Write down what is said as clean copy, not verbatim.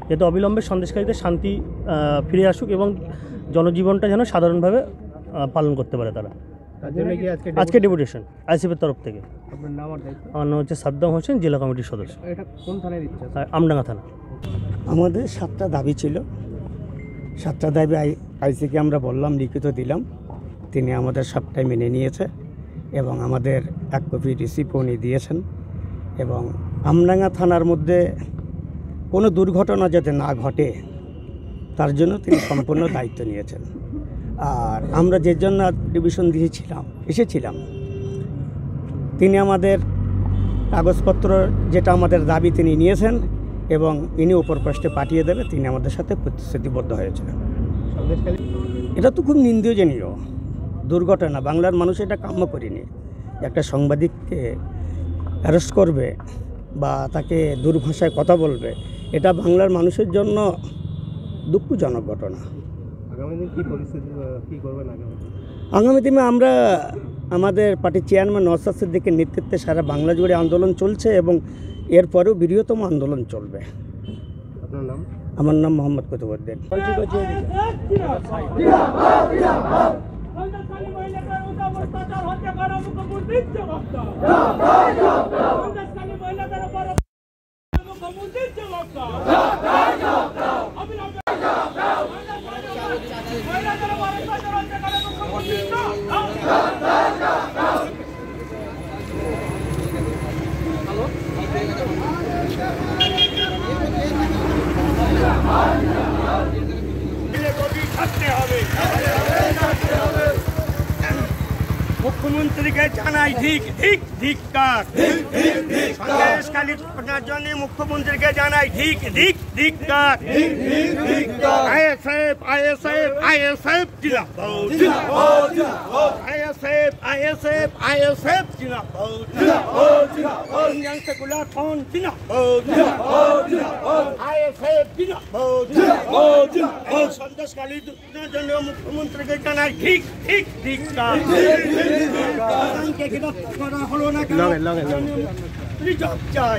যাতে অবিলম্বে সন্দেশখালীতে শান্তি ফিরে আসুক এবং জনজীবনটা যেন সাধারণভাবে পালন করতে পারে তারা। আজকে ডেপুটেশন আইসিএফের তরফ থেকে। আমার নাম হচ্ছে সাদ্দাম হোসেন, জেলা কমিটির সদস্য, আমডাঙ্গা থানা। আমাদের 7টা দাবি ছিল। 7টা দাবি আইসিকে আমরা বললাম, লিখিত দিলাম, তিনি আমাদের সবটাই মেনে নিয়েছে এবং আমাদের 1 কপি রিসিপ্টও উনি দিয়েছেন। এবং আমডাঙ্গা থানার মধ্যে কোনো দুর্ঘটনা যাতে না ঘটে তার জন্য তিনি সম্পূর্ণ দায়িত্ব নিয়েছেন। আর আমরা যে জন্য ডিভিশন এসেছিলাম, তিনি আমাদের কাগজপত্র যেটা আমাদের দাবি তিনি নিয়েছেন এবং ইনি উপর পোস্টে পাঠিয়ে দেবে, তিনি আমাদের সাথে প্রতিশ্রুতিবদ্ধ হয়েছিলেন। এটা তো খুব নিন্দনীয় দুর্ঘটনা, বাংলার মানুষ এটা কাম্য করেনি। একটা সাংবাদিককে অ্যারেস্ট করবে বা তাকে দুর্ভাষায় কথা বলবে, এটা বাংলার মানুষের জন্য দুঃখজনক ঘটনা। আগামী দিনে আমরা আমাদের পার্টির চেয়ারম্যান নওশাদ সিদ্দিকীর নেতৃত্বে সারা বাংলা জুড়ে আন্দোলন চলছে এবং এরপরেও বৃহত্তম আন্দোলন চলবে। আপনার নাম? আমার নাম মোহাম্মদ কুতুবউদ্দিন। মুখ্যমন্ত্রীকে জানাই ধিক্কার। সন্দেশখালী ঘটনার জন্য মুখ্যমন্ত্রীকে জানাই ধিক্কার। আইএসএফ জিন্দাবাদ, আইএসএফ জিন্দাবাদ, ইন্ডিয়ান সেকুলার ফ্রন্ট জিন্দাবাদ, আইএসএফ জিন্দাবাদ। সন্দেশখালী ঘটনার জন্য মুখ্যমন্ত্রীকে জানাই ধিক্কার। করা হলো না কেন? জবাব চাই।